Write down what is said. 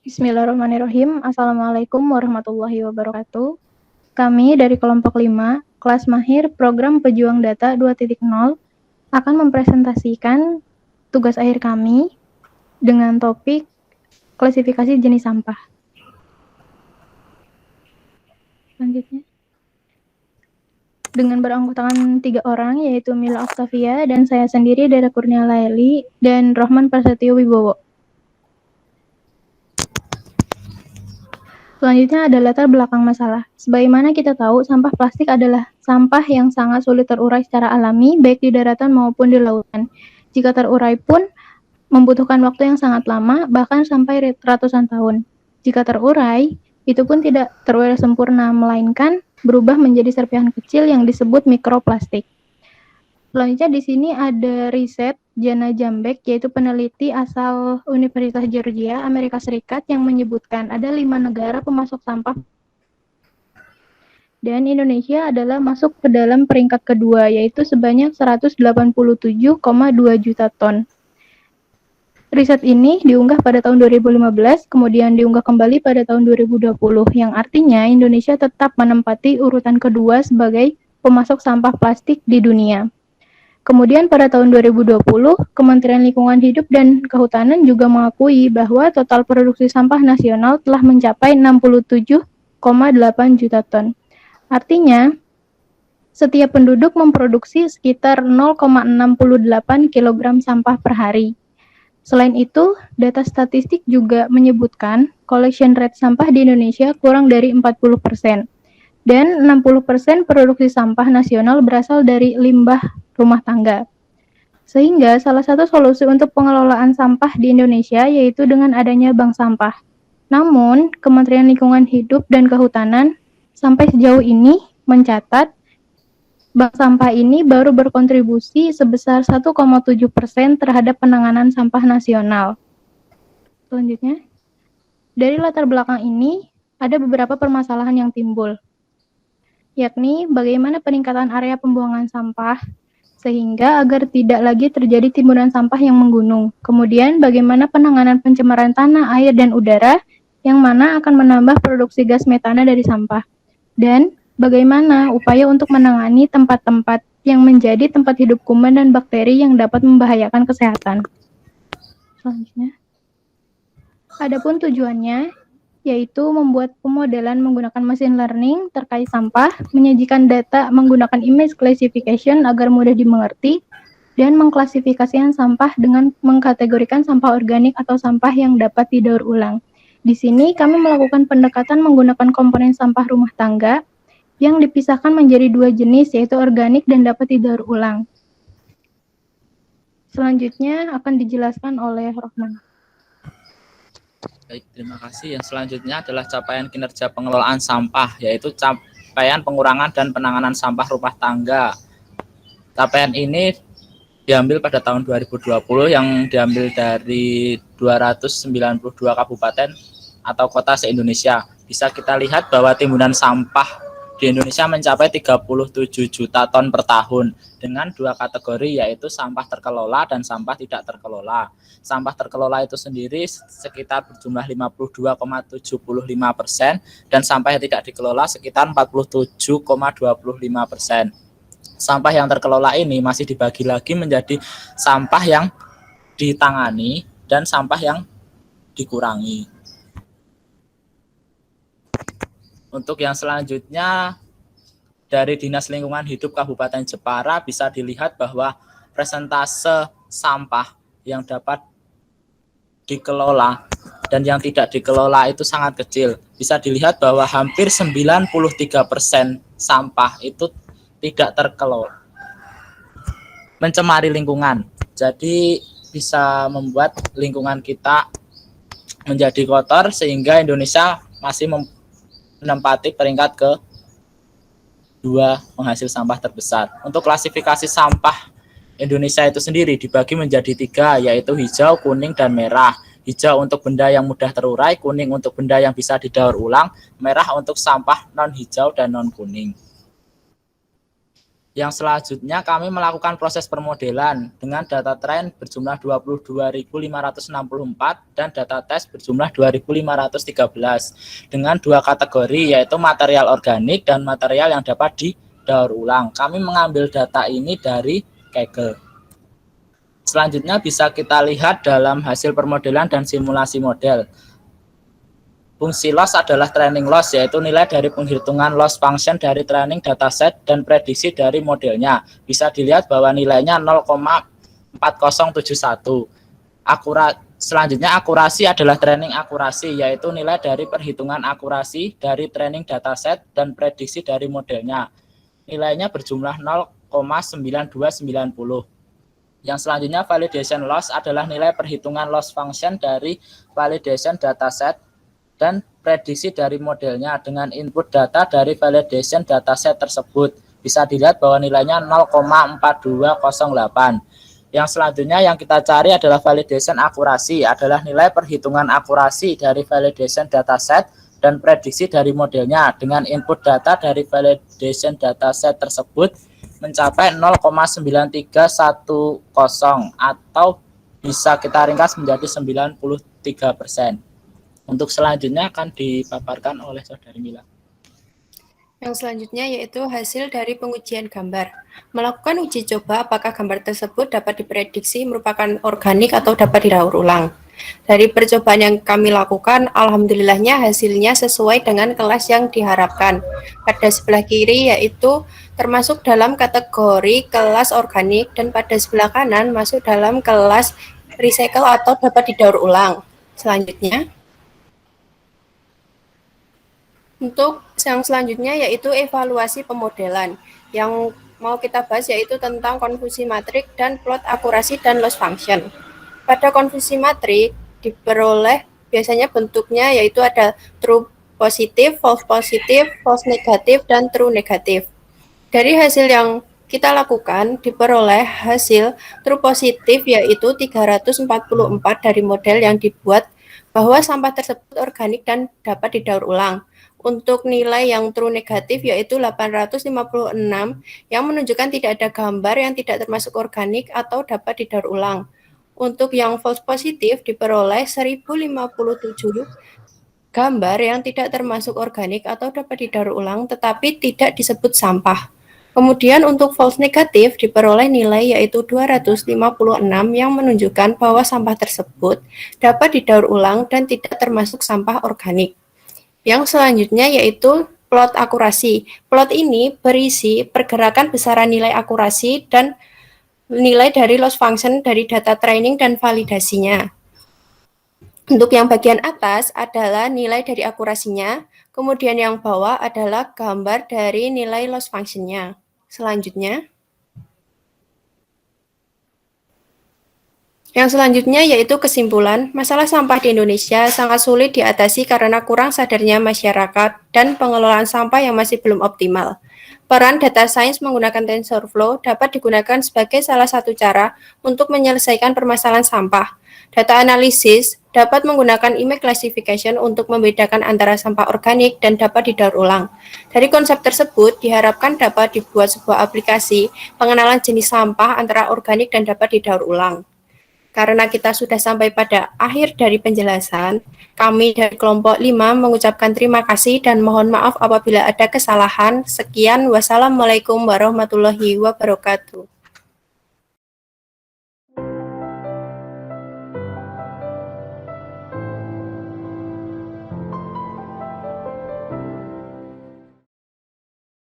Bismillahirrahmanirrahim. Assalamualaikum warahmatullahi wabarakatuh. Kami dari kelompok 5, kelas mahir program Pejuang Data 2.0 akan mempresentasikan tugas akhir kami dengan topik klasifikasi jenis sampah. Selanjutnya. Dengan beranggotakan 3 orang, yaitu Mila Octavia dan saya sendiri, Dara Kurnia Laili, dan Rohman Prasetyo Wibowo. Selanjutnya ada latar belakang masalah. Sebagaimana kita tahu, sampah plastik adalah sampah yang sangat sulit terurai secara alami, baik di daratan maupun di lautan. Jika terurai pun membutuhkan waktu yang sangat lama, bahkan sampai ratusan tahun. Jika terurai, itu pun tidak terurai sempurna, melainkan berubah menjadi serpihan kecil yang disebut mikroplastik. Selanjutnya di sini ada riset Jana Jambek, yaitu peneliti asal Universitas Georgia, Amerika Serikat, yang menyebutkan ada 5 negara pemasok sampah dan Indonesia adalah masuk ke dalam peringkat kedua, yaitu sebanyak 187,2 juta ton. Riset ini diunggah pada tahun 2015, kemudian diunggah kembali pada tahun 2020, yang artinya Indonesia tetap menempati urutan kedua sebagai pemasok sampah plastik di dunia. Kemudian pada tahun 2020, Kementerian Lingkungan Hidup dan Kehutanan juga mengakui bahwa total produksi sampah nasional telah mencapai 67,8 juta ton. Artinya, setiap penduduk memproduksi sekitar 0,68 kg sampah per hari. Selain itu, data statistik juga menyebutkan collection rate sampah di Indonesia kurang dari 40%. Dan 60% produksi sampah nasional berasal dari limbah rumah tangga. Sehingga salah satu solusi untuk pengelolaan sampah di Indonesia yaitu dengan adanya bank sampah. Namun, Kementerian Lingkungan Hidup dan Kehutanan sampai sejauh ini mencatat bank sampah ini baru berkontribusi sebesar 1,7% terhadap penanganan sampah nasional. Selanjutnya, dari latar belakang ini ada beberapa permasalahan yang timbul, yakni bagaimana peningkatan area pembuangan sampah sehingga agar tidak lagi terjadi timbunan sampah yang menggunung. Kemudian bagaimana penanganan pencemaran tanah, air, dan udara yang mana akan menambah produksi gas metana dari sampah. Dan bagaimana upaya untuk menangani tempat-tempat yang menjadi tempat hidup kuman dan bakteri yang dapat membahayakan kesehatan. Selanjutnya. Adapun tujuannya yaitu membuat pemodelan menggunakan machine learning terkait sampah, menyajikan data menggunakan image classification agar mudah dimengerti, dan mengklasifikasikan sampah dengan mengkategorikan sampah organik atau sampah yang dapat didaur ulang. Di sini kami melakukan pendekatan menggunakan komponen sampah rumah tangga yang dipisahkan menjadi 2 jenis, yaitu organik dan dapat didaur ulang. Selanjutnya akan dijelaskan oleh Rohman. Baik, terima kasih. Yang selanjutnya adalah capaian kinerja pengelolaan sampah, yaitu capaian pengurangan dan penanganan sampah rumah tangga. Capaian ini diambil pada tahun 2020 yang diambil dari 292 kabupaten atau kota se-Indonesia. Bisa kita lihat bahwa timbunan sampah di Indonesia mencapai 37 juta ton per tahun dengan 2 kategori, yaitu sampah terkelola dan sampah tidak terkelola. Sampah terkelola itu sendiri sekitar berjumlah 52,75% dan sampah yang tidak dikelola sekitar 47,25%. Sampah yang terkelola ini masih dibagi lagi menjadi sampah yang ditangani dan sampah yang dikurangi. Untuk yang selanjutnya dari Dinas Lingkungan Hidup Kabupaten Jepara bisa dilihat bahwa persentase sampah yang dapat dikelola dan yang tidak dikelola itu sangat kecil. Bisa dilihat bahwa hampir 93% sampah itu tidak terkelola, mencemari lingkungan. Jadi bisa membuat lingkungan kita menjadi kotor sehingga Indonesia masih menempati peringkat ke-2 penghasil sampah terbesar. Untuk klasifikasi sampah Indonesia itu sendiri dibagi menjadi 3, yaitu hijau, kuning, dan merah. Hijau untuk benda yang mudah terurai, kuning untuk benda yang bisa didaur ulang, merah untuk sampah non-hijau dan non-kuning. Yang selanjutnya kami melakukan proses permodelan dengan data tren berjumlah 22.564 dan data tes berjumlah 2.513 dengan dua kategori yaitu material organik dan material yang dapat didaur ulang. Kami mengambil data ini dari Kaggle. Selanjutnya bisa kita lihat dalam hasil permodelan dan simulasi model. Fungsi loss adalah training loss, yaitu nilai dari penghitungan loss function dari training dataset dan prediksi dari modelnya. Bisa dilihat bahwa nilainya 0,4071. Selanjutnya akurasi adalah training akurasi, yaitu nilai dari perhitungan akurasi dari training dataset dan prediksi dari modelnya. Nilainya berjumlah 0,9290. Yang selanjutnya validation loss adalah nilai perhitungan loss function dari validation dataset dan prediksi dari modelnya dengan input data dari validation dataset tersebut. Bisa dilihat bahwa nilainya 0,4208. Yang selanjutnya yang kita cari adalah validation akurasi, adalah nilai perhitungan akurasi dari validation dataset dan prediksi dari modelnya dengan input data dari validation dataset tersebut mencapai 0,9310 atau bisa kita ringkas menjadi 93%. Untuk selanjutnya akan dipaparkan oleh Saudari Mila. Yang selanjutnya yaitu hasil dari pengujian gambar. Melakukan uji coba apakah gambar tersebut dapat diprediksi merupakan organik atau dapat didaur ulang. Dari percobaan yang kami lakukan, alhamdulillahnya hasilnya sesuai dengan kelas yang diharapkan. Pada sebelah kiri yaitu termasuk dalam kategori kelas organik dan pada sebelah kanan masuk dalam kelas recycle atau dapat didaur ulang. Selanjutnya, untuk yang selanjutnya yaitu evaluasi pemodelan. Yang mau kita bahas yaitu tentang konfusi matrik dan plot akurasi dan loss function. Pada konfusi matrik diperoleh biasanya bentuknya yaitu ada true positif, false negatif, dan true negatif. Dari hasil yang kita lakukan diperoleh hasil true positif yaitu 344 dari model yang dibuat bahwa sampah tersebut organik dan dapat didaur ulang. Untuk nilai yang true negatif yaitu 856 yang menunjukkan tidak ada gambar yang tidak termasuk organik atau dapat didaur ulang. Untuk yang false positif diperoleh 1057 gambar yang tidak termasuk organik atau dapat didaur ulang tetapi tidak disebut sampah. Kemudian untuk false negatif diperoleh nilai yaitu 256 yang menunjukkan bahwa sampah tersebut dapat didaur ulang dan tidak termasuk sampah organik. Yang selanjutnya yaitu plot akurasi. Plot ini berisi pergerakan besaran nilai akurasi dan nilai dari loss function dari data training dan validasinya. Untuk yang bagian atas adalah nilai dari akurasinya, kemudian yang bawah adalah gambar dari nilai loss function-nya. Selanjutnya, yang selanjutnya yaitu kesimpulan, masalah sampah di Indonesia sangat sulit diatasi karena kurang sadarnya masyarakat dan pengelolaan sampah yang masih belum optimal. Peran data science menggunakan TensorFlow dapat digunakan sebagai salah satu cara untuk menyelesaikan permasalahan sampah. Data analisis dapat menggunakan image classification untuk membedakan antara sampah organik dan dapat didaur ulang. Dari konsep tersebut, diharapkan dapat dibuat sebuah aplikasi pengenalan jenis sampah antara organik dan dapat didaur ulang. Karena kita sudah sampai pada akhir dari penjelasan, kami dari kelompok 5 mengucapkan terima kasih dan mohon maaf apabila ada kesalahan. Sekian, wassalamualaikum warahmatullahi wabarakatuh.